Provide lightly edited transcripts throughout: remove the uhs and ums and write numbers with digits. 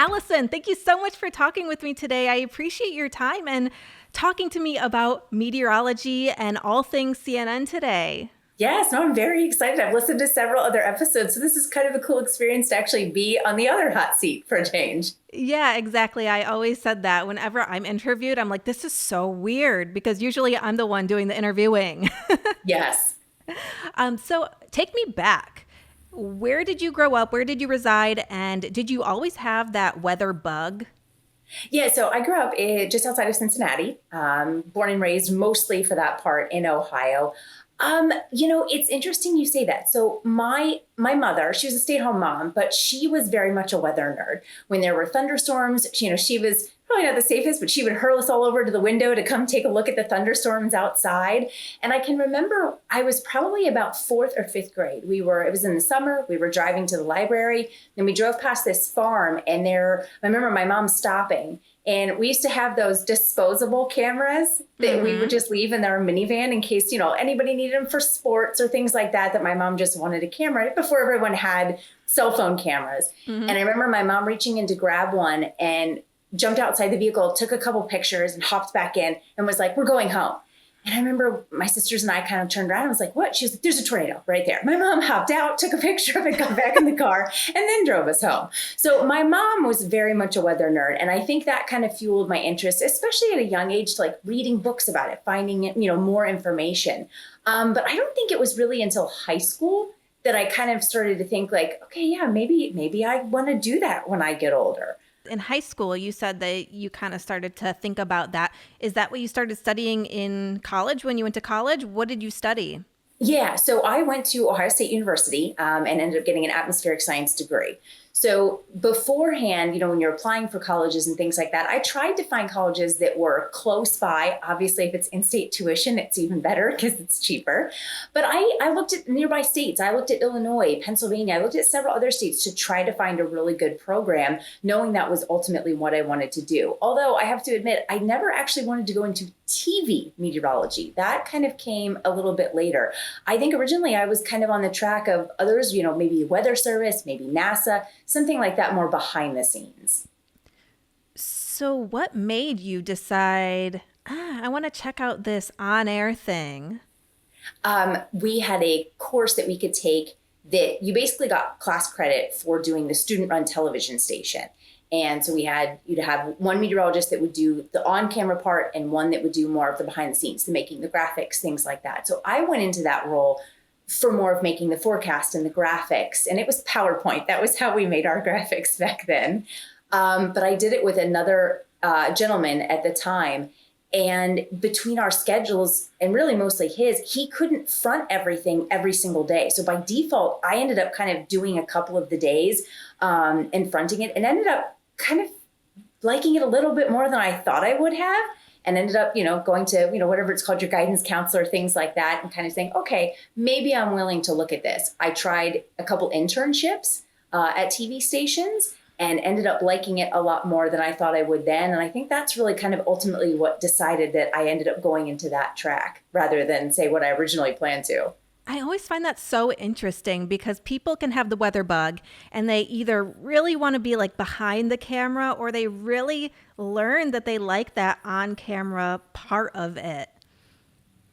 Allison, thank you so much for talking with me today. I appreciate your time and talking to me about meteorology and all things CNN today. Yes, no, I'm very excited. I've listened to several other episodes, so this is kind of a cool experience to actually be on the other hot seat for a change. Yeah, exactly. I always said that whenever I'm interviewed, I'm like, this is so weird because usually I'm the one doing the interviewing. Yes. So take me back. Where did you grow up? Where did you reside? And did you always have that weather bug? Yeah, so I grew up just outside of Cincinnati, born and raised mostly for that part in Ohio. It's interesting you say that. So my mother, she was a stay-at-home mom, but she was very much a weather nerd. When there were thunderstorms, she was probably not the safest, but she would hurl us all over to the window to come take a look at the thunderstorms outside. And I can remember I was probably about fourth or fifth grade. It was in the summer. We were driving to the library, and we drove past this farm, and I remember my mom stopping. And we used to have those disposable cameras that we would just leave in our minivan in case, anybody needed them for sports or things like that my mom just wanted a camera before everyone had cell phone cameras. And I remember my mom reaching in to grab one and jumped outside the vehicle, took a couple pictures and hopped back in and was like, we're going home. And I remember my sisters and I kind of turned around and was like, what? She was like, there's a tornado right there. My mom hopped out, took a picture of it, got back in the car, and then drove us home. So my mom was very much a weather nerd. And I think that kind of fueled my interest, especially at a young age, to like reading books about it, finding it, more information. But I don't think it was really until high school that I kind of started to think like, okay, yeah, maybe I want to do that when I get older. In high school, you said that you kind of started to think about that. Is that what you started studying in college when you went to college? What did you study? Yeah, so I went to Ohio State University and ended up getting an atmospheric science degree. So beforehand, when you're applying for colleges and things like that, I tried to find colleges that were close by. Obviously, if it's in-state tuition, it's even better because it's cheaper. But I looked at nearby states. I looked at Illinois, Pennsylvania. I looked at several other states to try to find a really good program, knowing that was ultimately what I wanted to do. Although I have to admit, I never actually wanted to go into TV meteorology. That kind of came a little bit later. I think originally I was kind of on the track of others, maybe Weather Service, maybe NASA, something like that, more behind the scenes. So what made you decide, I want to check out this on-air thing? We had a course that we could take that you basically got class credit for doing the student-run television station. And so you'd have one meteorologist that would do the on-camera part and one that would do more of the behind the scenes, the making the graphics, things like that. So I went into that role for more of making the forecast and the graphics. And it was PowerPoint. That was how we made our graphics back then. But I did it with another gentleman at the time. And between our schedules, and really mostly his, he couldn't front everything every single day. So by default, I ended up kind of doing a couple of the days and fronting it, and ended up kind of liking it a little bit more than I thought I would have. And ended up, going to, whatever it's called, your guidance counselor, things like that, and kind of saying, okay, maybe I'm willing to look at this. I tried a couple internships at TV stations and ended up liking it a lot more than I thought I would then. And I think that's really kind of ultimately what decided that I ended up going into that track rather than say what I originally planned to. I always find that so interesting because people can have the weather bug and they either really want to be like behind the camera or they really learn that they like that on camera part of it.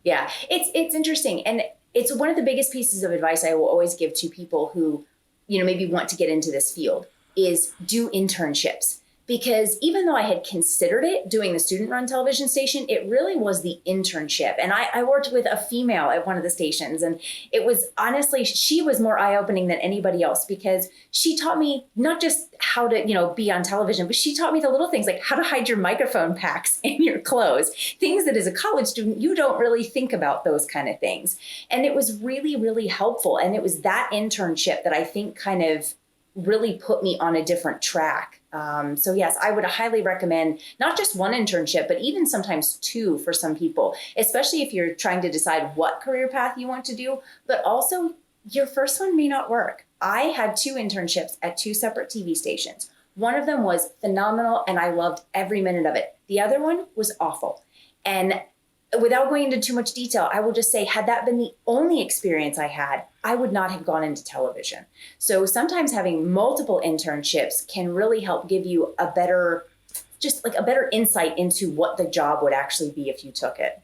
Yeah, it's interesting. And it's one of the biggest pieces of advice I will always give to people who, maybe want to get into this field is do internships. Because even though I had considered it, doing the student-run television station, it really was the internship. And I worked with a female at one of the stations. And it was honestly, she was more eye-opening than anybody else because she taught me not just how to, be on television, but she taught me the little things like how to hide your microphone packs in your clothes. Things that as a college student, you don't really think about those kind of things. And it was really, really helpful. And it was that internship that I think kind of really put me on a different track. So yes, I would highly recommend not just one internship, but even sometimes two for some people, especially if you're trying to decide what career path you want to do, but also your first one may not work. I had two internships at two separate TV stations. One of them was phenomenal and I loved every minute of it. The other one was awful. And without going into too much detail, I will just say, had that been the only experience I had, I would not have gone into television. So sometimes having multiple internships can really help give you a better, just like a better insight into what the job would actually be if you took it.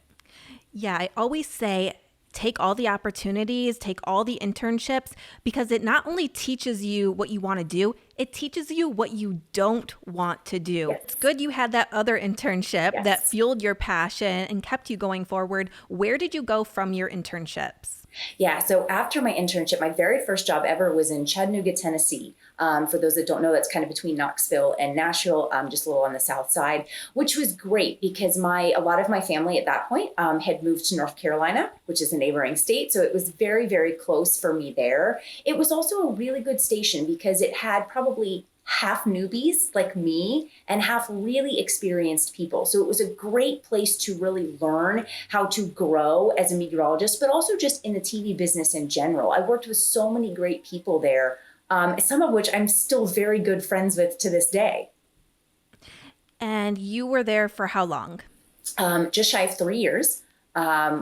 Yeah, I always say take all the opportunities, take all the internships, because it not only teaches you what you want to do, it teaches you what you don't want to do. Yes. It's good you had that other internship that Yes. fueled your passion and kept you going forward. Where did you go from your internships? Yeah. So after my internship, my very first job ever was in Chattanooga, Tennessee. For those that don't know, that's kind of between Knoxville and Nashville, just a little on the south side, which was great because a lot of my family at that point had moved to North Carolina, which is a neighboring state. So it was very, very close for me there. It was also a really good station because it had probably half newbies like me and half really experienced people. So it was a great place to really learn how to grow as a meteorologist, but also just in the TV business in general. I worked with so many great people there, some of which I'm still very good friends with to this day. And you were there for how long? Just shy of 3 years.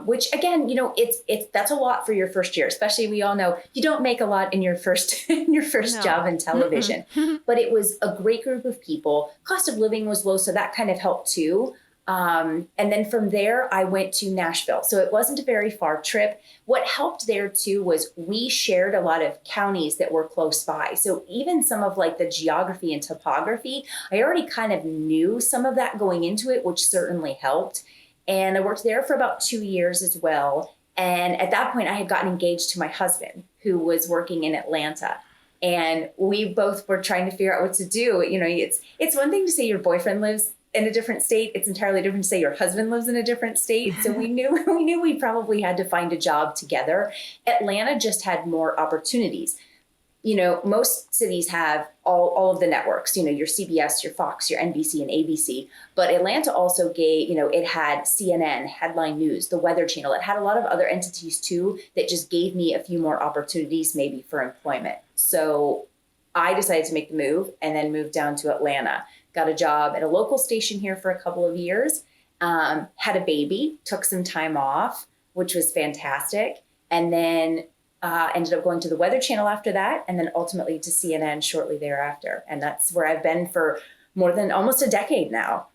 Which again, it's that's a lot for your first year. Especially, we all know you don't make a lot in your first in your first No. job in television. But it was a great group of people. Cost of living was low, so that kind of helped too. And then from there, I went to Nashville. So it wasn't a very far trip. What helped there too was we shared a lot of counties that were close by. So even some of like the geography and topography, I already kind of knew some of that going into it, which certainly helped. And I worked there for about 2 years as well. And at that point, I had gotten engaged to my husband, who was working in Atlanta. And we both were trying to figure out what to do. It's one thing to say your boyfriend lives in a different state. It's entirely different to say your husband lives in a different state. So we knew we probably had to find a job together. Atlanta just had more opportunities. Most cities have all of the networks, your CBS, your Fox, your NBC and ABC. But Atlanta also it had CNN, Headline News, the Weather Channel. It had a lot of other entities too that just gave me a few more opportunities maybe for employment. So I decided to make the move and then moved down to Atlanta. Got a job at a local station here for a couple of years, had a baby, took some time off, which was fantastic. And then ended up going to the Weather Channel after that, and then ultimately to CNN shortly thereafter. And that's where I've been for more than almost a decade now.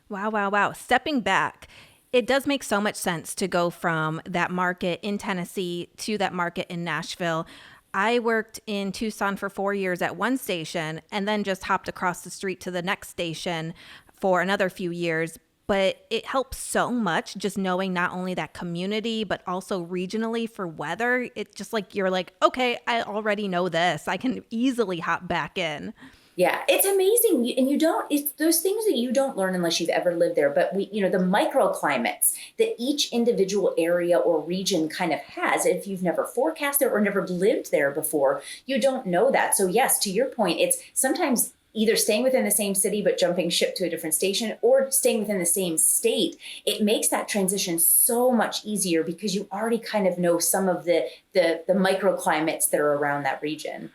Wow, wow, wow. Stepping back, it does make so much sense to go from that market in Tennessee to that market in Nashville. I worked in Tucson for 4 years at one station and then just hopped across the street to the next station for another few years. But it helps so much just knowing not only that community, but also regionally for weather. It's just like you're like, okay, I already know this. I can easily hop back in. Yeah, it's amazing. And it's those things that you don't learn unless you've ever lived there. But the microclimates that each individual area or region kind of has, if you've never forecasted or never lived there before, you don't know that. So yes, to your point, it's sometimes either staying within the same city but jumping ship to a different station, or staying within the same state. It makes that transition so much easier because you already kind of know some of the microclimates that are around that region.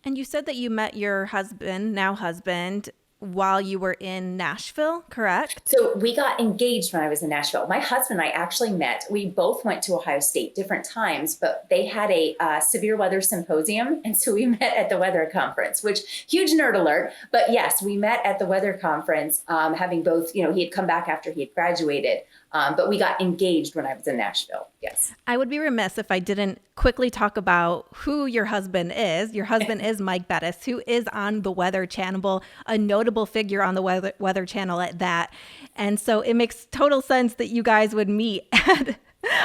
And you said that you met your now husband, while you were in Nashville, correct? So we got engaged when I was in Nashville. My husband and I actually met. We both went to Ohio State different times, but they had a severe weather symposium. And so we met at the weather conference, which huge nerd alert. But yes, we met at the weather conference, having both, he had come back after he had graduated. But we got engaged when I was in Nashville. Yes. I would be remiss if I didn't quickly talk about who your husband is. Your husband is Mike Bettis, who is on the Weather Channel, a notable figure on the Weather Channel at that. And so it makes total sense that you guys would meet at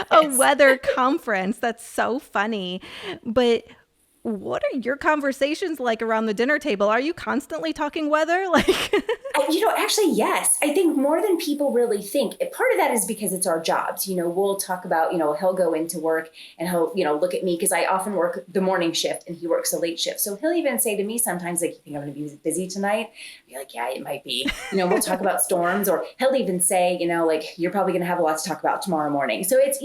a weather conference. That's so funny. But what are your conversations like around the dinner table? Are you constantly talking weather? Actually, yes. I think more than people really think. Part of that is because it's our jobs. We'll talk about, he'll go into work and he'll, look at me because I often work the morning shift and he works a late shift. So he'll even say to me sometimes, like, you think I'm going to be busy tonight? I'll be like, yeah, it might be. We'll talk about storms, or he'll even say, like, you're probably going to have a lot to talk about tomorrow morning. So it's,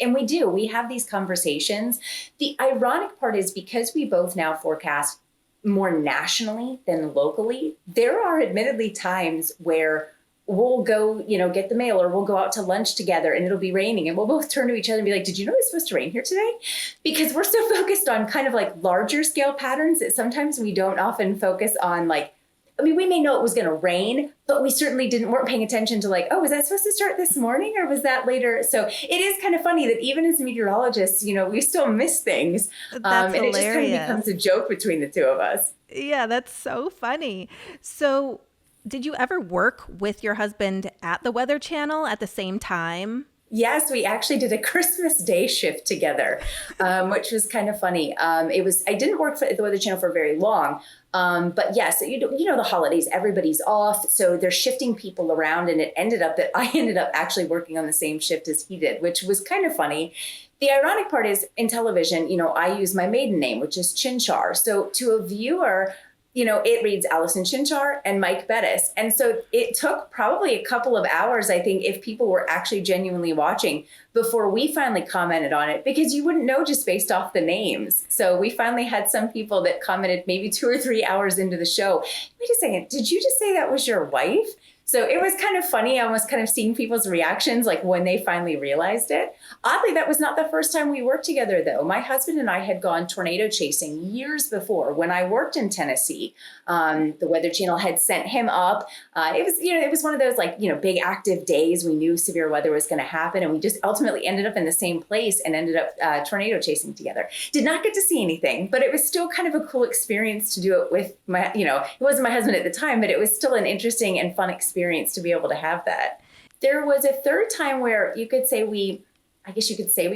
and we have these conversations. The ironic part is because we both now forecast more nationally than locally, there are admittedly times where we'll go, get the mail, or we'll go out to lunch together and it'll be raining, and we'll both turn to each other and be like, did you know it's supposed to rain here today? Because we're so focused on kind of like larger scale patterns that sometimes we don't often focus on, like, I mean, we may know it was going to rain, but we certainly weren't paying attention to, like, oh, was that supposed to start this morning or was that later? So it is kind of funny that even as meteorologists, we still miss things. That's and hilarious. It just kind of becomes a joke between the two of us. Yeah, that's so funny. So did you ever work with your husband at the Weather Channel at the same time? Yes, we actually did a Christmas Day shift together, which was kind of funny. I didn't work at the Weather Channel for very long, but yes, the holidays, everybody's off, so they're shifting people around, and it ended up that I ended up actually working on the same shift as he did, which was kind of funny. The ironic part is, in television, I use my maiden name, which is Chinchar. So to a viewer, it reads Allison Chinchar and Mike Bettis. And so it took probably a couple of hours, I think, if people were actually genuinely watching, before we finally commented on it, because you wouldn't know just based off the names. So we finally had some people that commented maybe 2 or 3 hours into the show. Wait a second, did you just say that was your wife? So it was kind of funny. I was kind of seeing people's reactions, like when they finally realized it. Oddly, that was not the first time we worked together, though. My husband and I had gone tornado chasing years before when I worked in Tennessee. The Weather Channel had sent him up. It was one of those big active days. We knew severe weather was going to happen, and we just ultimately ended up in the same place and ended up tornado chasing together. Did not get to see anything, but it was still kind of a cool experience to do it with my, it wasn't my husband at the time, but it was still an interesting and fun experience to be able to have that. There was a third time where you could say we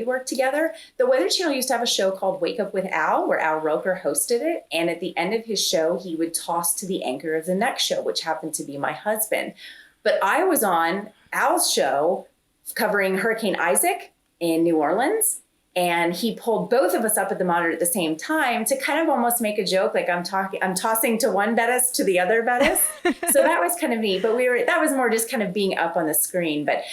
worked together. The Weather Channel used to have a show called Wake Up with Al, where Al Roker hosted it. And at the end of his show, he would toss to the anchor of the next show, which happened to be my husband. But I was on Al's show covering Hurricane Isaac in New Orleans. And he pulled both of us up at the monitor at the same time to kind of almost make a joke, like I'm tossing to one Bettis to the other Bettis. So that was kind of neat. But that was more just kind of being up on the screen. But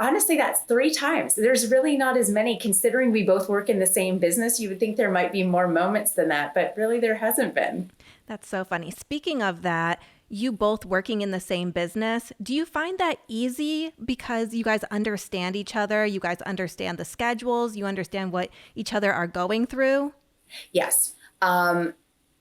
honestly, that's 3 times. There's really not as many, considering we both work in the same business. You would think there might be more moments than that, but really there hasn't been. That's so funny. Speaking of that, you both working in the same business, do you find that easy because you guys understand each other? You guys understand the schedules? You understand what each other are going through? Yes, I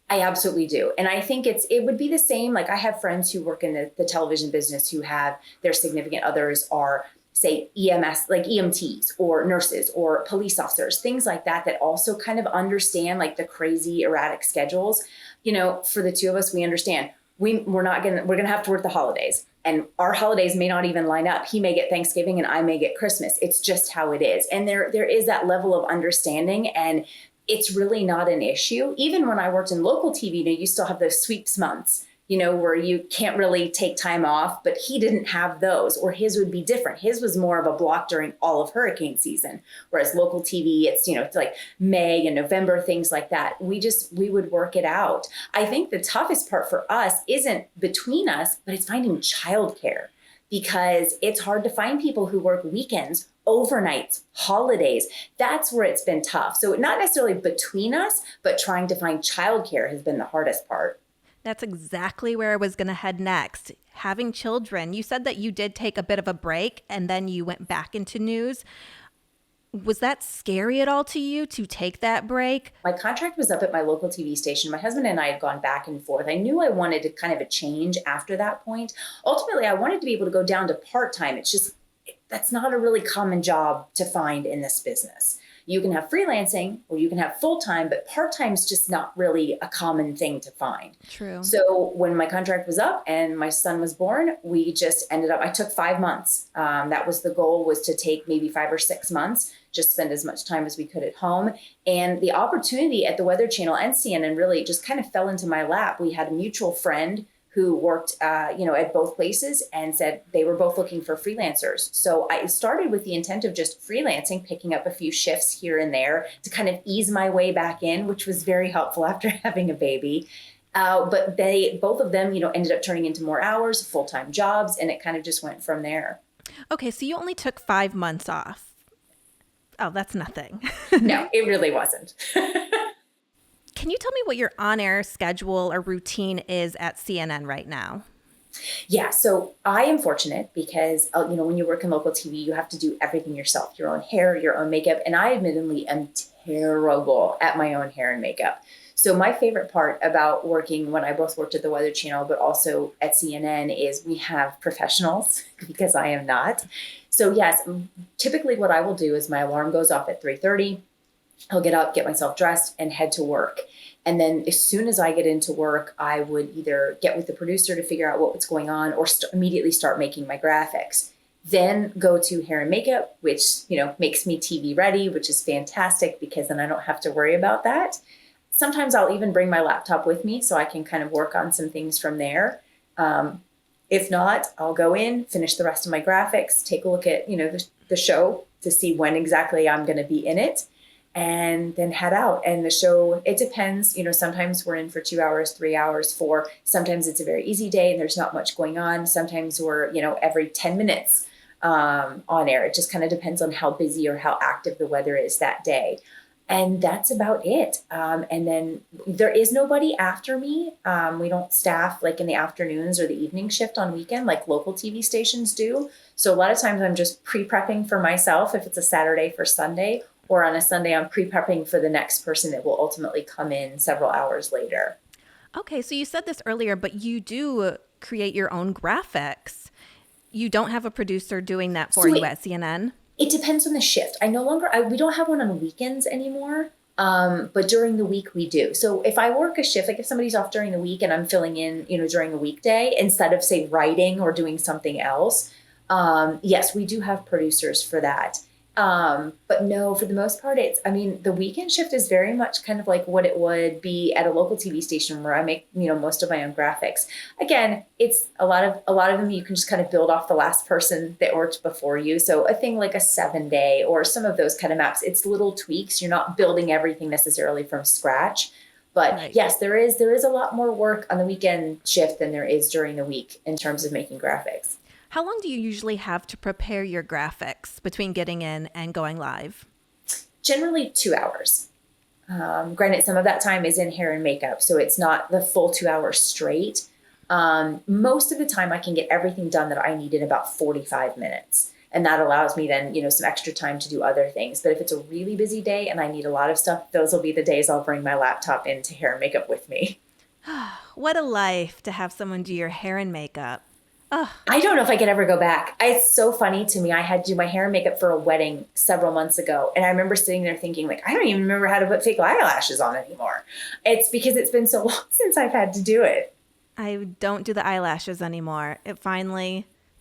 absolutely do. And I think it would be the same. Like, I have friends who work in the television business who have their significant others are, say, EMS, like EMTs or nurses or police officers, things like that, that also kind of understand like the crazy erratic schedules. For the two of us, we understand. We're going to have to work the holidays, and our holidays may not even line up. He may get Thanksgiving and I may get Christmas. It's just how it is. And there is that level of understanding, and it's really not an issue. Even when I worked in local TV, you still have those sweeps months, where you can't really take time off, but he didn't have those, or his would be different. His was more of a block during all of hurricane season, whereas local TV, it's like May and November, things like that. We would work it out. I think the toughest part for us isn't between us, but it's finding childcare, because it's hard to find people who work weekends, overnights, holidays. That's where it's been tough. So not necessarily between us, but trying to find childcare has been the hardest part. That's exactly where I was going to head next. Having children. You said that you did take a bit of a break and then you went back into news. Was that scary at all to you to take that break? My contract was up at my local TV station. My husband and I had gone back and forth. I knew I wanted to kind of a change after that point. Ultimately, I wanted to be able to go down to part-time. It's just, that's not a really common job to find in this business. You can have freelancing or you can have full-time, but part-time is just not really a common thing to find. True. So when my contract was up and my son was born, we just ended up, I took 5 months. That was the goal, was to take maybe 5 or 6 months, just spend as much time as we could at home. And the opportunity at the Weather Channel and CNN really just kind of fell into my lap. We had a mutual friend who worked, at both places and said they were both looking for freelancers. So I started with the intent of just freelancing, picking up a few shifts here and there to kind of ease my way back in, which was very helpful after having a baby. But both of them, ended up turning into more hours, full-time jobs, and it kind of just went from there. Okay, so you only took 5 months off. Oh, that's nothing. No, it really wasn't. Can you tell me what your on-air schedule or routine is at CNN right now? Yeah, so I am fortunate because when you work in local TV, you have to do everything yourself, your own hair, your own makeup, and I admittedly am terrible at my own hair and makeup. So my favorite part about working when I both worked at the Weather Channel but also at CNN is we have professionals because I am not. So yes, typically what I will do is my alarm goes off at 3:30. I'll get up, get myself dressed, and head to work. And then as soon as I get into work, I would either get with the producer to figure out what's going on or immediately start making my graphics. Then go to hair and makeup, which, makes me TV ready, which is fantastic because then I don't have to worry about that. Sometimes I'll even bring my laptop with me so I can kind of work on some things from there. If not, I'll go in, finish the rest of my graphics, take a look at, the show to see when exactly I'm going to be in it, and then head out. And the show, it depends, sometimes we're in for 2 hours, 3 hours, 4. Sometimes it's a very easy day and there's not much going on. Sometimes we're, every 10 minutes on air. It just kind of depends on how busy or how active the weather is that day. And that's about it. And then there is nobody after me. We don't staff like in the afternoons or the evening shift on weekend like local TV stations do. So a lot of times I'm just pre-prepping for myself if it's a Saturday for Sunday, or on a Sunday I'm pre-prepping for the next person that will ultimately come in several hours later. Okay, so you said this earlier, but you do create your own graphics. You don't have a producer doing that for you at CNN? It depends on the shift. We don't have one on weekends anymore, but during the week we do. So if I work a shift, like if somebody's off during the week and I'm filling in, during a weekday, instead of say writing or doing something else, yes, we do have producers for that. But no, for the most part, the weekend shift is very much kind of like what it would be at a local TV station where I make, most of my own graphics. Again, it's a lot of them you can just kind of build off the last person that worked before you. So a thing like a 7-day or some of those kind of maps, it's little tweaks. You're not building everything necessarily from scratch. But right. Yes, there is a lot more work on the weekend shift than there is during the week in terms of making graphics. How long do you usually have to prepare your graphics between getting in and going live? Generally 2 hours. Granted, some of that time is in hair and makeup, so it's not the full 2 hours straight. Most of the time I can get everything done that I need in about 45 minutes. And that allows me then, some extra time to do other things. But if it's a really busy day and I need a lot of stuff, those will be the days I'll bring my laptop into hair and makeup with me. What a life to have someone do your hair and makeup. Oh. I don't know if I could ever go back. It's so funny to me. I had to do my hair and makeup for a wedding several months ago. And I remember sitting there thinking, I don't even remember how to put fake eyelashes on anymore. It's because it's been so long since I've had to do it. I don't do the eyelashes anymore. It's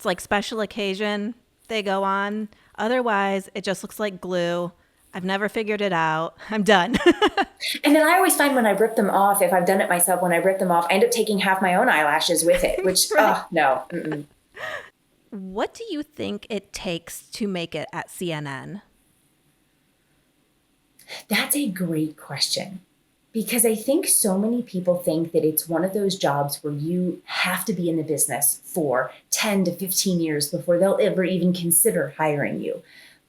like special occasion, they go on. Otherwise, it just looks like glue. I've never figured it out. I'm done. And then I always find when I rip them off, if I've done it myself, when I rip them off, I end up taking half my own eyelashes with it, which, right. No. Mm-mm. What do you think it takes to make it at CNN? That's a great question. Because I think so many people think that it's one of those jobs where you have to be in the business for 10 to 15 years before they'll ever even consider hiring you.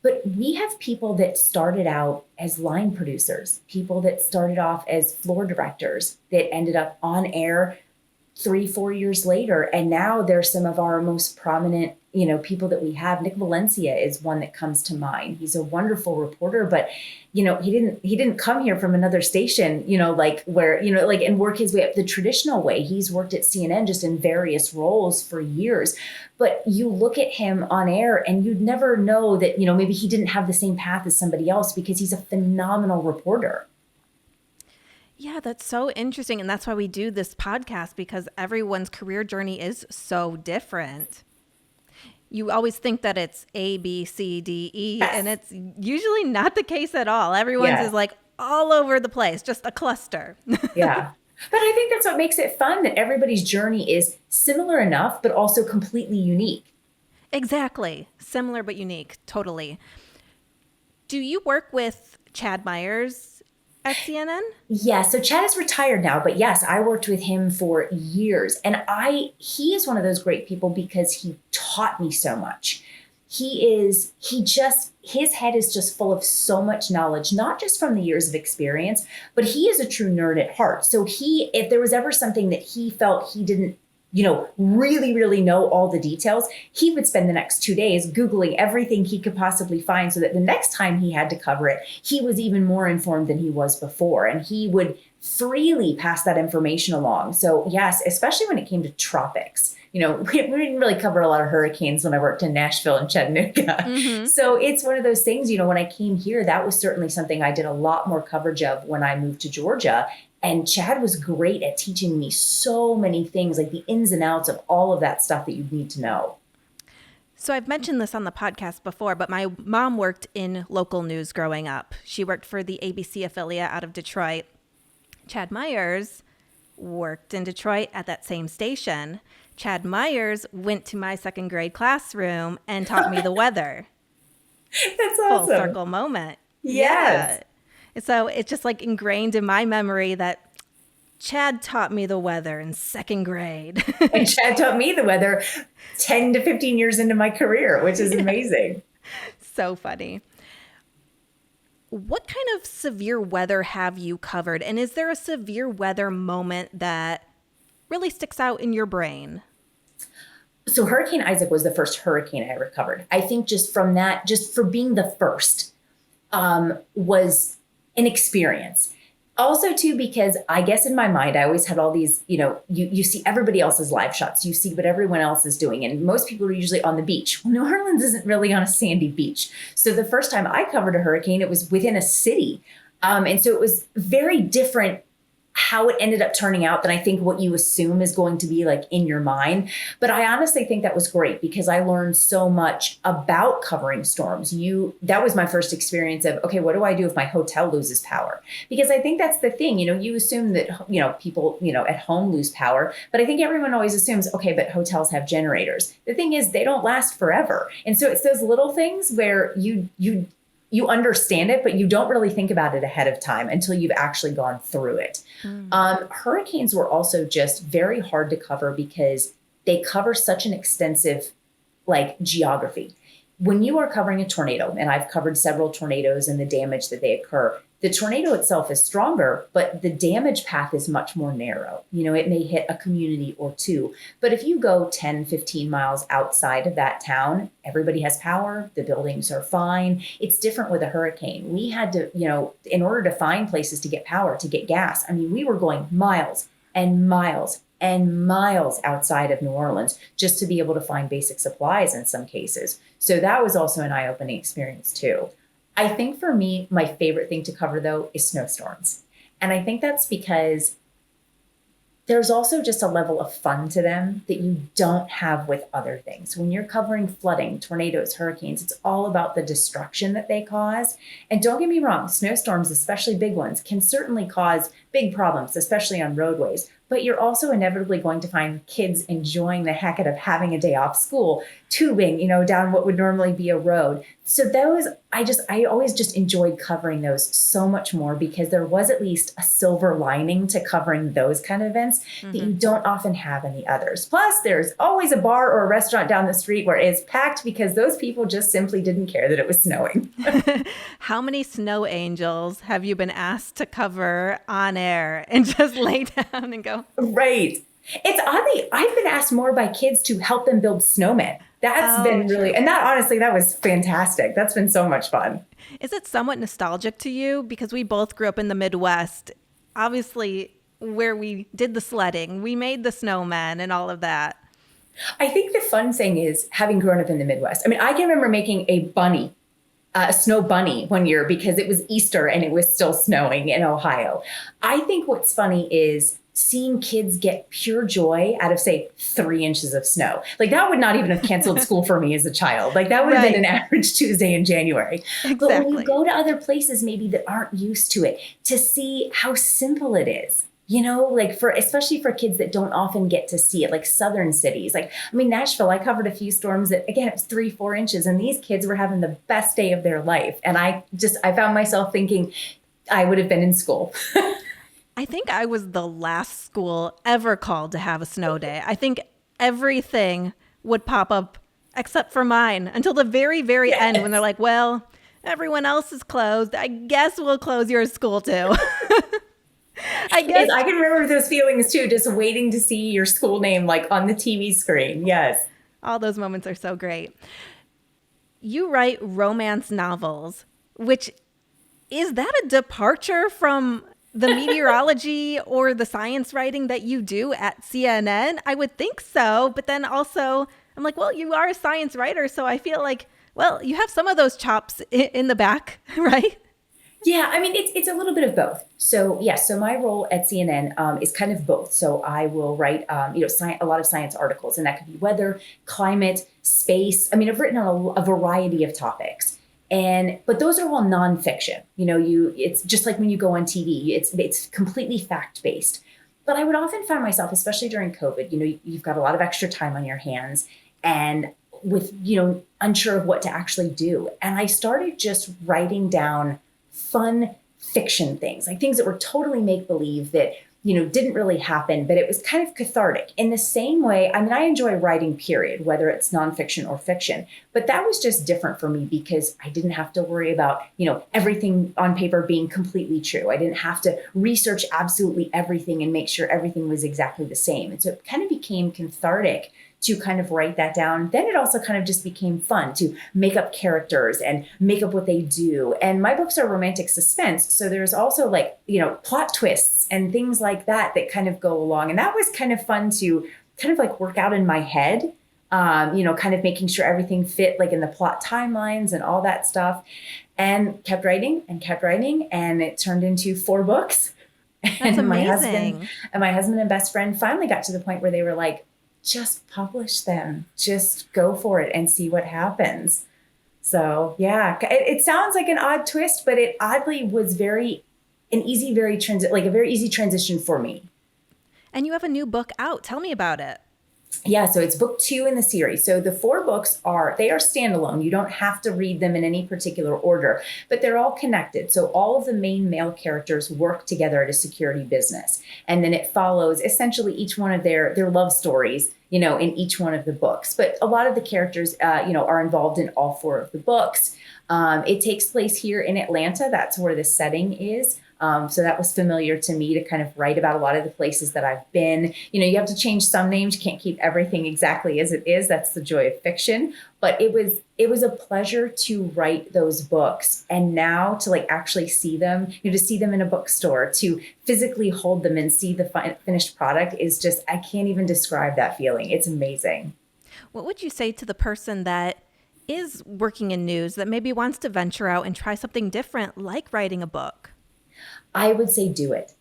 But we have people that started out as line producers, people that started off as floor directors that ended up on air 3-4 years later. And now they're some of our most prominent, people that we have. Nick Valencia is one that comes to mind. He's a wonderful reporter, but, he didn't come here from another station, and work his way up the traditional way. He's worked at CNN just in various roles for years. But you look at him on air and you'd never know that, maybe he didn't have the same path as somebody else because he's a phenomenal reporter. Yeah, that's so interesting. And that's why we do this podcast, because everyone's career journey is so different. You always think that it's A, B, C, D, E, yes. And it's usually not the case at all. Everyone's is like all over the place, just a cluster. Yeah. But I think that's what makes it fun, that everybody's journey is similar enough, but also completely unique. Exactly. Similar but unique. Totally. Do you work with Chad Myers at CNN? Yeah, so Chad is retired now, but yes, I worked with him for years. And he is one of those great people because he taught me so much. His head is just full of so much knowledge, not just from the years of experience, but he is a true nerd at heart. So if there was ever something that he felt he didn't really, really know all the details, he would spend the next 2 days Googling everything he could possibly find so that the next time he had to cover it, he was even more informed than he was before. And he would freely pass that information along. So yes, especially when it came to tropics. We didn't really cover a lot of hurricanes when I worked in Nashville and Chattanooga. Mm-hmm. So it's one of those things, when I came here, that was certainly something I did a lot more coverage of when I moved to Georgia. And Chad was great at teaching me so many things, like the ins and outs of all of that stuff that you need to know. So I've mentioned this on the podcast before, but my mom worked in local news growing up. She worked for the ABC affiliate out of Detroit. Chad Myers worked in Detroit at that same station. Chad Myers went to my second grade classroom and taught me the weather. That's awesome. Full circle moment. Yes. Yeah. So it's just like ingrained in my memory that Chad taught me the weather in second grade. And Chad taught me the weather 10 to 15 years into my career, which is amazing. So funny. What kind of severe weather have you covered? And is there a severe weather moment that really sticks out in your brain? So Hurricane Isaac was the first hurricane I ever covered. I think just from that, just for being the first, was an experience. Also, too, because I guess in my mind, I always had all these, you see everybody else's live shots. You see what everyone else is doing. And most people are usually on the beach. Well, New Orleans isn't really on a sandy beach. So the first time I covered a hurricane, it was within a city. And so it was very different how it ended up turning out than I think what you assume is going to be like in your mind. But I honestly think that was great because I learned so much about covering storms. That was my first experience of, okay, what do I do if my hotel loses power? Because I think that's the thing, you assume that, people, at home lose power, but I think everyone always assumes, okay, but hotels have generators. The thing is they don't last forever. And so it's those little things where you understand it, but you don't really think about it ahead of time until you've actually gone through it. Hurricanes were also just very hard to cover because they cover such an extensive geography. When you are covering a tornado, and I've covered several tornadoes and the damage that they occur, the tornado itself is stronger, but the damage path is much more narrow. It may hit a community or two. But if you go 10, 15 miles outside of that town, everybody has power. The buildings are fine. It's different with a hurricane. We had to, in order to find places to get power, to get gas, we were going miles and miles and miles outside of New Orleans just to be able to find basic supplies in some cases. So that was also an eye-opening experience too. I think for me, my favorite thing to cover, though, is snowstorms. And I think that's because there's also just a level of fun to them that you don't have with other things. When you're covering flooding, tornadoes, hurricanes, it's all about the destruction that they cause. And don't get me wrong, snowstorms, especially big ones, can certainly cause big problems, especially on roadways. But you're also inevitably going to find kids enjoying the heck out of having a day off school, tubing, down what would normally be a road. So those, I always just enjoyed covering those so much more because there was at least a silver lining to covering those kind of events that you don't often have in the others. Plus, there's always a bar or a restaurant down the street where it's packed because those people just simply didn't care that it was snowing. How many snow angels have you been asked to cover on air and just lay down and go? Right. It's oddly, I've been asked more by kids to help them build snowmen. That's been really, and that honestly, that was fantastic. That's been so much fun. Is it somewhat nostalgic to you? Because we both grew up in the Midwest, obviously where we did the sledding, we made the snowmen and all of that. I think the fun thing is having grown up in the Midwest. I can remember making a snow bunny one year because it was Easter and it was still snowing in Ohio. I think what's funny is seeing kids get pure joy out of, say, 3 inches of snow. That would not even have canceled school for me as a child. That would have been an average Tuesday in January. Exactly. But when you go to other places maybe that aren't used to it, to see how simple it is. Especially for kids that don't often get to see it, like southern cities. Nashville, I covered a few storms that, again, it was 3-4 inches, and these kids were having the best day of their life. And I found myself thinking I would have been in school. I think I was the last school ever called to have a snow day. I think everything would pop up except for mine until the very, very end when they're like, well, everyone else is closed. I guess we'll close your school too. I guess I can remember those feelings too, just waiting to see your school name like on the TV screen. Yes. all those moments are so great. You write romance novels, which is that a departure from the meteorology or the science writing that you do at CNN? I would think so. But then also, I'm like, well, you are a science writer. So I feel like, well, you have some of those chops in the back, right? Yeah, I mean, it's a little bit of both. So yes, so my role at CNN is kind of both. So I will write, a lot of science articles, and that could be weather, climate, space. I mean, I've written on a variety of topics, but those are all nonfiction. It's just like when you go on TV, it's completely fact based. But I would often find myself, especially during COVID, you've got a lot of extra time on your hands, and with unsure of what to actually do, and I started just writing down fun fiction things, like things that were totally make believe that, didn't really happen, but it was kind of cathartic in the same way. I mean, I enjoy writing, period, whether it's nonfiction or fiction, but that was just different for me because I didn't have to worry about, everything on paper being completely true. I didn't have to research absolutely everything and make sure everything was exactly the same. And so it kind of became cathartic to kind of write that down. Then it also kind of just became fun to make up characters and make up what they do. And my books are romantic suspense. So there's also plot twists and things like that kind of go along. And that was kind of fun to kind of like work out in my head, kind of making sure everything fit like in the plot timelines and all that stuff. And kept writing. And it turned into 4 books. That's and amazing. my husband and best friend finally got to the point where they were like, just publish them, just go for it and see what happens. So yeah, it sounds like an odd twist, but it oddly was a very easy transition for me. And you have a new book out. Tell me about it. Yeah, so it's book 2 in the series. So the 4 books are standalone. You don't have to read them in any particular order, but they're all connected. So all of the main male characters work together at a security business. And then it follows essentially each one of their love stories, in each one of the books. But a lot of the characters, are involved in all 4 of the books. It takes place here in Atlanta. That's where the setting is. So that was familiar to me to kind of write about a lot of the places that I've been. You have to change some names. You can't keep everything exactly as it is. That's the joy of fiction. But it was a pleasure to write those books. And now to actually see them, to see them in a bookstore, to physically hold them and see the finished product is just, I can't even describe that feeling. It's amazing. What would you say to the person that is working in news that maybe wants to venture out and try something different, like writing a book? I would say do it.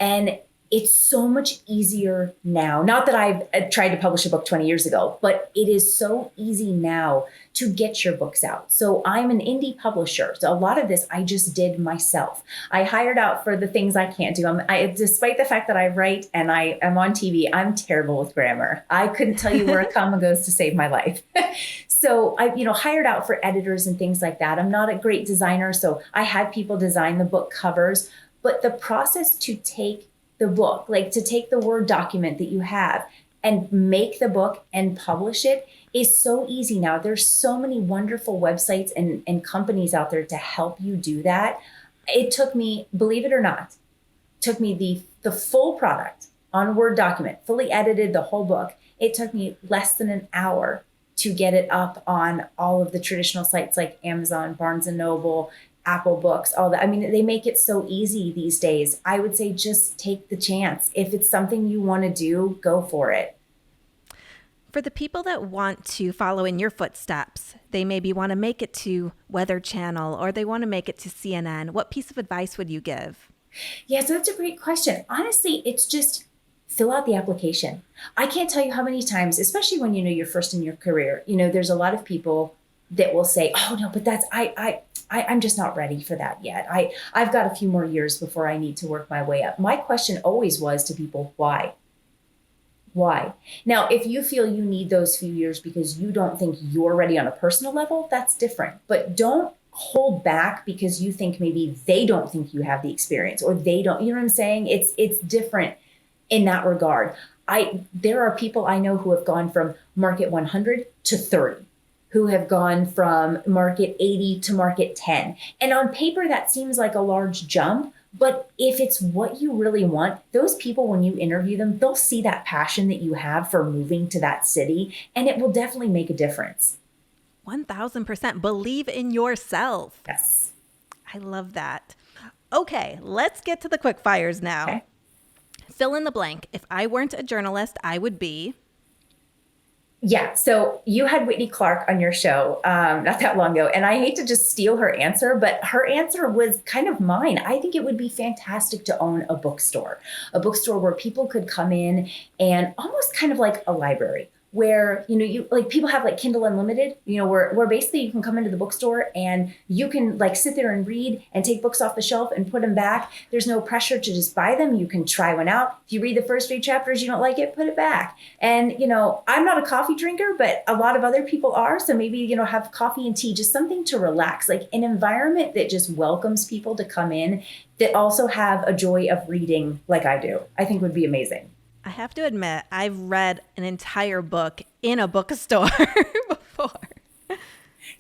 And it's so much easier now. Not that I've tried to publish a book 20 years ago, but it is so easy now to get your books out. So I'm an indie publisher. So a lot of this I just did myself. I hired out for the things I can't do. Despite the fact that I write and I am on TV, I'm terrible with grammar. I couldn't tell you where a comma goes to save my life. So I, hired out for editors and things like that. I'm not a great designer, so I had people design the book covers. But the process to take the book, to take the Word document that you have and make the book and publish it is so easy now. There's so many wonderful websites and companies out there to help you do that. It took me, believe it or not, the full product on Word document, fully edited, the whole book. It took me less than an hour to get it up on all of the traditional sites like Amazon, Barnes and Noble, Apple Books, all that. I mean, they make it so easy these days. I would say just take the chance. If it's something you want to do, go for it. For the people that want to follow in your footsteps, they maybe want to make it to Weather Channel or they want to make it to CNN. What piece of advice would you give? Yeah, so that's a great question. Honestly, it's just fill out the application. I can't tell you how many times, especially when you're first in your career, there's a lot of people that will say, "Oh no, but I'm just not ready for that yet. I've got a few more years before I need to work my way up." My question always was to people, why? Why? Now, if you feel you need those few years because you don't think you're ready on a personal level, that's different. But don't hold back because you think maybe they don't think you have the experience or they don't, you know what I'm saying? It's different in that regard. There are people I know who have gone from market 100 to 30. Who have gone from market 80 to market 10. And on paper, that seems like a large jump, But if it's what you really want, those people, when you interview them, they'll see that passion that you have for moving to that city, and it will definitely make a difference. 1000%. Believe in yourself. Yes. I love that. Okay, let's get to the quick fires now. Okay. Fill in the blank. If I weren't a journalist, I would be. Yeah. So you had Whitney Clark on your show not that long ago, and I hate to just steal her answer, but her answer was kind of mine. I think it would be fantastic to own a bookstore where people could come in and almost kind of like a library. Where, you like people have like Kindle Unlimited, where basically you can come into the bookstore and you can like sit there and read and take books off the shelf and put them back. There's no pressure to just buy them. You can try one out. If you read the first 3 chapters, you don't like it, put it back. And, I'm not a coffee drinker, but a lot of other people are. So maybe, have coffee and tea, just something to relax, like an environment that just welcomes people to come in that also have a joy of reading like I do, I think would be amazing. I have to admit, I've read an entire book in a bookstore before.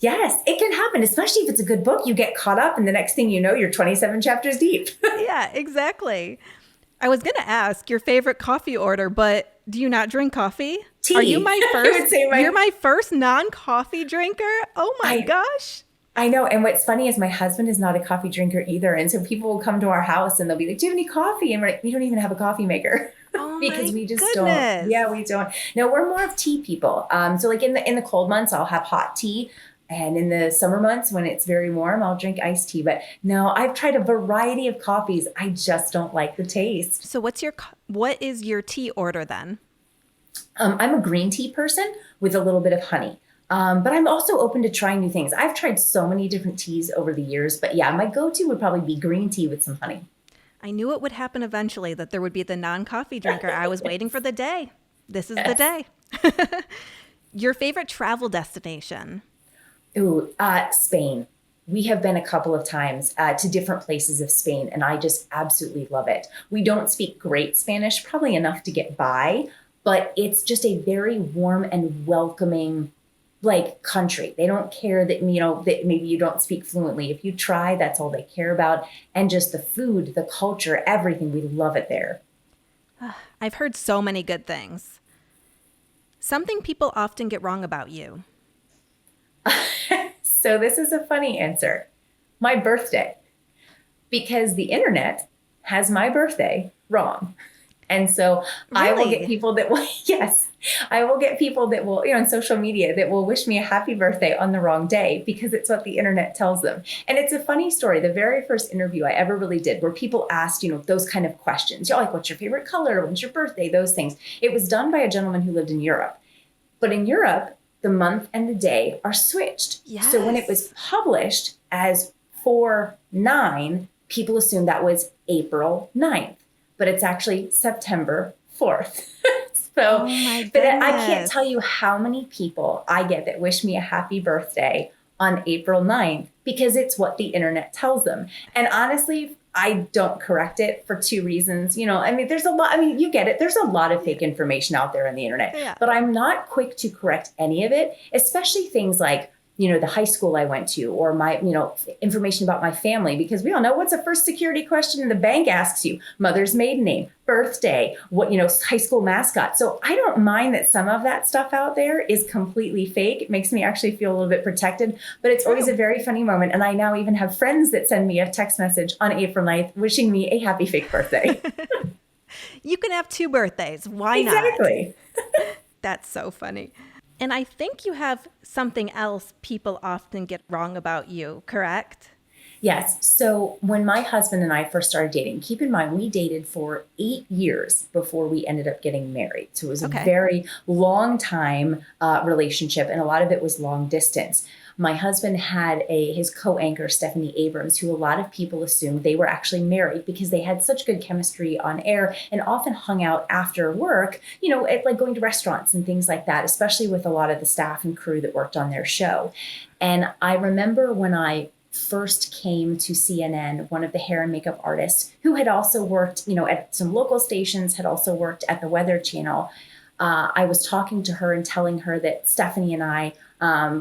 Yes, it can happen, especially if it's a good book. You get caught up, and the next thing you know, you're 27 chapters deep. Yeah, exactly. I was going to ask your favorite coffee order, but do you not drink coffee? Tea. Are you my first? You're my first non-coffee drinker? Oh my gosh. I know. And what's funny is my husband is not a coffee drinker either. And so people will come to our house and they'll be like, do you have any coffee? And we're like, we don't even have a coffee maker. Oh because we just goodness. don't. Yeah, we don't. No, we're more of tea people. So like in the cold months, I'll have hot tea. And in the summer months when it's very warm, I'll drink iced tea. But no, I've tried a variety of coffees. I just don't like the taste. So what is your tea order then? I'm a green tea person with a little bit of honey. But I'm also open to trying new things. I've tried so many different teas over the years. But yeah, my go-to would probably be green tea with some honey. I knew it would happen eventually, that there would be the non-coffee drinker. I was waiting for the day. This is the day. Your favorite travel destination? Ooh, Spain. We have been a couple of times to different places of Spain, and I just absolutely love it. We don't speak great Spanish, probably enough to get by, but it's just a very warm and welcoming country. They don't care that, that maybe you don't speak fluently. If you try, that's all they care about. And just the food, the culture, everything, we love it there. I've heard so many good things. Something people often get wrong about you. So this is a funny answer. My birthday. Because the internet has my birthday wrong. And so Really? I will get people that will, yes, I will get people that will, on social media that will wish me a happy birthday on the wrong day because it's what the internet tells them. And it's a funny story. The very first interview I ever really did where people asked, those kind of questions, you're like, what's your favorite color? When's your birthday? Those things. It was done by a gentleman who lived in Europe. But in Europe, the month and the day are switched. Yes. So when it was published as 4/9, people assumed that was April 9th. But it's actually September 4th. Oh my but I goodness. can't tell you how many people I get that wish me a happy birthday on April 9th because it's what the internet tells them. And honestly, I don't correct it for 2 reasons. There's a lot, you get it. There's a lot of fake information out there on the internet, Yeah. but I'm not quick to correct any of it, especially things like the high school I went to or my, information about my family, because we all know what's the first security question the bank asks you: mother's maiden name, birthday, what, high school mascot. So I don't mind that some of that stuff out there is completely fake. It makes me actually feel a little bit protected, but it's always a very funny moment. And I now even have friends that send me a text message on April 9th wishing me a happy fake birthday. You can have 2 birthdays. Why not? Exactly. That's so funny. And I think you have something else people often get wrong about you, correct? Yes. So when my husband and I first started dating, keep in mind, we dated for 8 years before we ended up getting married. So it was a very long time relationship, and a lot of it was long distance. My husband had his co-anchor, Stephanie Abrams, who a lot of people assumed they were actually married because they had such good chemistry on air and often hung out after work, at like going to restaurants and things like that, especially with a lot of the staff and crew that worked on their show. And I remember when I first came to CNN, one of the hair and makeup artists who had also worked, at some local stations, had also worked at the Weather Channel. I was talking to her and telling her that Stephanie and I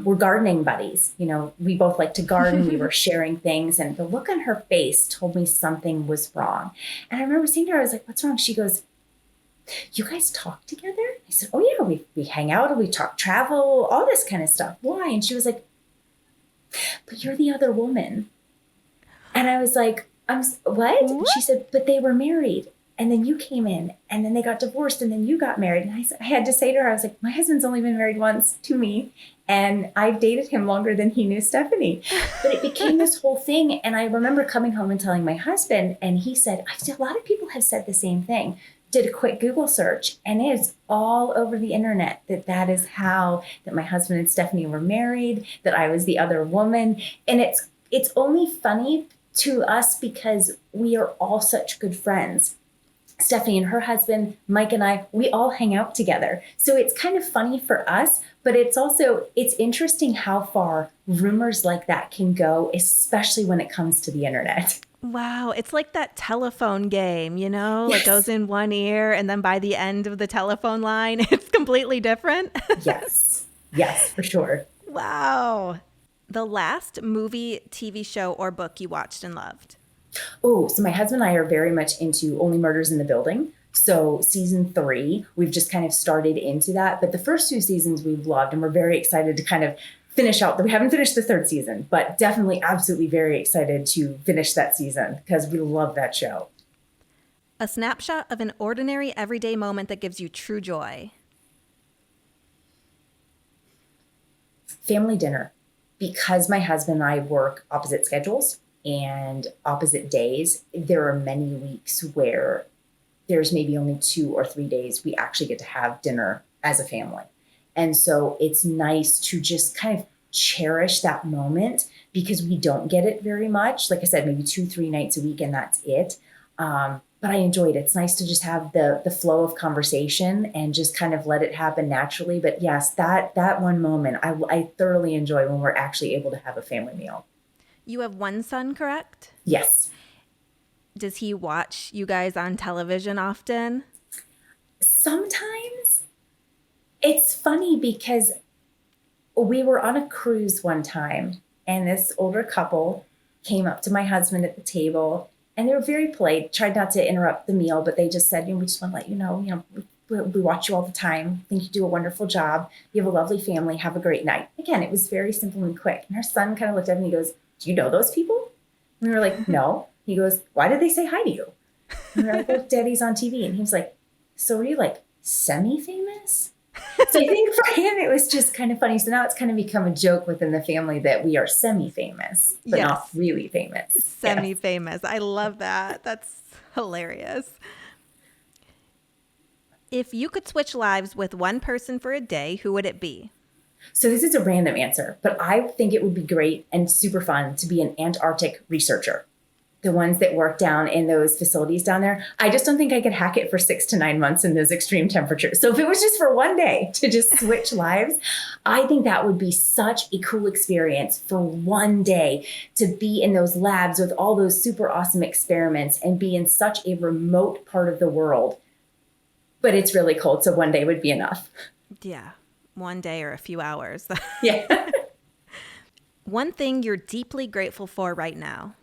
were gardening buddies. You know, we both like to garden. We were sharing things, and the look on her face told me something was wrong. And I remember saying to her, I was like, "What's wrong?" She goes, "You guys talk together?" I said, "Oh yeah, we hang out and we talk travel, all this kind of stuff. Why?" And she was like, "But you're the other woman." And I was like, what? And she said, "But they were married. And then you came in and then they got divorced and then you got married." And I had to say to her, I was like, "My husband's only been married once to me. And I've dated him longer than he knew Stephanie." But it became this whole thing. And I remember coming home and telling my husband, and he said, "A lot of people have said the same thing." Did a quick Google search, and it's all over the internet that is how that my husband and Stephanie were married, that I was the other woman. And it's only funny to us because we are all such good friends. Stephanie and her husband, Mike and I, we all hang out together. So it's kind of funny for us, but it's interesting how far rumors like that can go, especially when it comes to the internet. Wow, it's like that telephone game, you know, Yes. like goes in one ear and then by the end of the telephone line, it's completely different. Yes. Yes, for sure. Wow. The last movie, TV show, or book you watched and loved? Oh, so my husband and I are very much into Only Murders in the Building. So season 3, we've just kind of started into that. But the first 2 seasons we've loved, and we're very excited to kind of finish out. We haven't finished the 3rd season, but definitely absolutely very excited to finish that season because we love that show. A snapshot of an ordinary everyday moment that gives you true joy. Family dinner. Because my husband and I work opposite schedules and opposite days, there are many weeks where there's maybe only 2 or 3 days we actually get to have dinner as a family. And so it's nice to just kind of cherish that moment because we don't get it very much. Like I said, maybe 2-3 nights a week and that's it. But I enjoyed it. It's nice to just have the flow of conversation and just kind of let it happen naturally. But yes, that one moment I thoroughly enjoy when we're actually able to have a family meal. You have one son, correct? Yes. Does he watch you guys on television often? Sometimes. It's funny because we were on a cruise one time and this older couple came up to my husband at the table and they were very polite, tried not to interrupt the meal, but they just said, "We just want to let you know, we watch you all the time. Think you do a wonderful job. You have a lovely family. Have a great night." Again, it was very simple and quick. And our son kind of looked at me and he goes, "Do you know those people?" And we were like, "No." He goes, "Why did they say hi to you?" And we were like, "Well, Daddy's on TV." And he was like, "So are you like semi-famous?" So I think for him, it was just kind of funny. So now it's kind of become a joke within the family that we are semi-famous, but Yes. not really famous. Semi-famous. I love that. That's hilarious. If you could switch lives with one person for a day, who would it be? So this is a random answer, but I think it would be great and super fun to be an Antarctic researcher. The ones that work down in those facilities down there. I just don't think I could hack it for 6 to 9 months in those extreme temperatures. So if it was just for one day to just switch lives, I think that would be such a cool experience for one day to be in those labs with all those super awesome experiments and be in such a remote part of the world. But it's really cold, so one day would be enough. Yeah, one day or a few hours. Yeah. One thing you're deeply grateful for right now.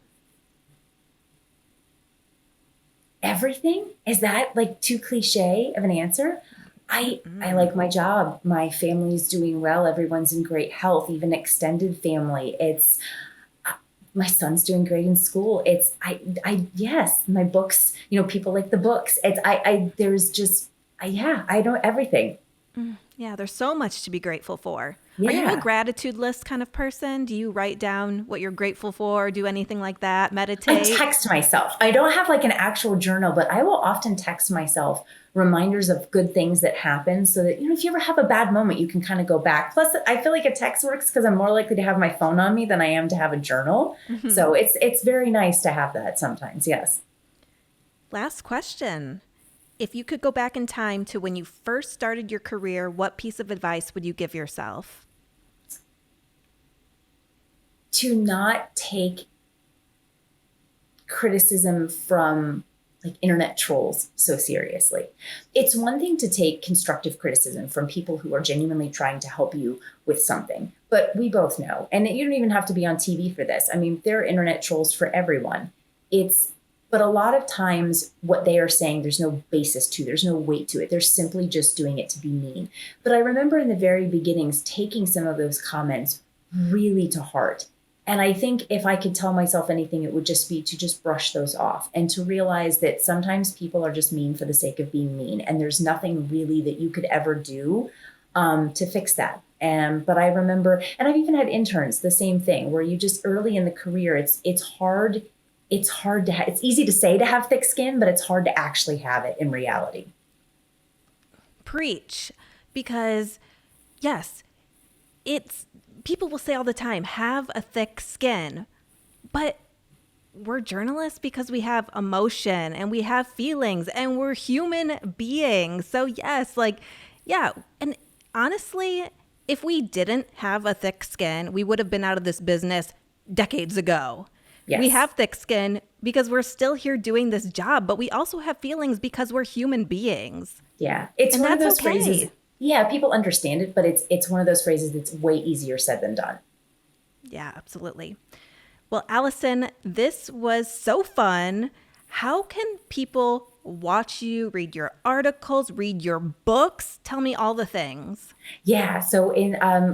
Everything? Is that like too cliche of an answer? I like my job. My family's doing well. Everyone's in great health, even extended family. It's my son's doing great in school. Yes, my books, people like the books. I know everything. Yeah, there's so much to be grateful for. Yeah. Are you a gratitude list kind of person? Do you write down what you're grateful for? Do anything like that? Meditate? I text myself. I don't have like an actual journal, but I will often text myself reminders of good things that happen so that, if you ever have a bad moment, you can kind of go back. Plus, I feel like a text works because I'm more likely to have my phone on me than I am to have a journal. Mm-hmm. So it's very nice to have that sometimes. Yes. Last question. If you could go back in time to when you first started your career, what piece of advice would you give yourself? To not take criticism from like internet trolls so seriously. It's one thing to take constructive criticism from people who are genuinely trying to help you with something, but we both know, and you don't even have to be on TV for this. I mean, there are internet trolls for everyone. But a lot of times what they are saying, there's no basis to, there's no weight to it. They're simply just doing it to be mean. But I remember in the very beginnings, taking some of those comments really to heart. And I think if I could tell myself anything, it would just be to just brush those off and to realize that sometimes people are just mean for the sake of being mean. And there's nothing really that you could ever do to fix that. But I remember, and I've even had interns, the same thing, where you just early in the career, it's hard. It's hard to it's easy to say to have thick skin, but it's hard to actually have it in reality. Preach. Because yes, people will say all the time, have a thick skin, but we're journalists because we have emotion and we have feelings and we're human beings. So yes, yeah. And honestly, if we didn't have a thick skin, we would have been out of this business decades ago. Yes. We have thick skin because we're still here doing this job, but we also have feelings because we're human beings. Yeah. It's one of those phrases. Yeah, people understand it, but it's one of those phrases that's way easier said than done. Yeah, absolutely. Well, Allison, this was so fun. How can people watch you, read your articles, read your books? Tell me all the things. Yeah. So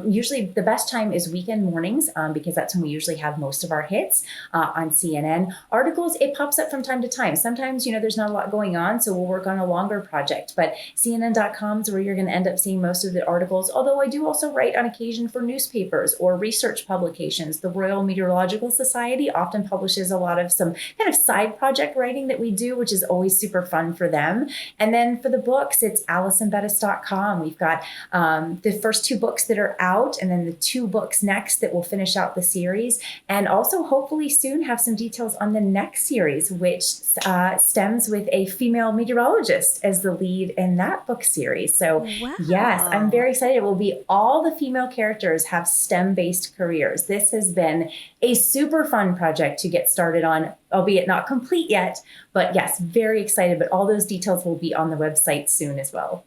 usually the best time is weekend mornings because that's when we usually have most of our hits on CNN. Articles, it pops up from time to time. Sometimes, there's not a lot going on, so we'll work on a longer project. But CNN.com is where you're going to end up seeing most of the articles. Although I do also write on occasion for newspapers or research publications. The Royal Meteorological Society often publishes a lot of some kind of side project writing that we do, which is always super fun for them. And then for the books, it's AllisonBettis.com. We've got the first 2 books that are out, and then the 2 books next that will finish out the series. And also hopefully soon have some details on the next series, which stems with a female meteorologist as the lead in that book series. So wow. Yes, I'm very excited. It will be all the female characters have STEM-based careers. This has been a super fun project to get started on, albeit not complete yet. But yes, very excited. But all those details will be on the website soon as well.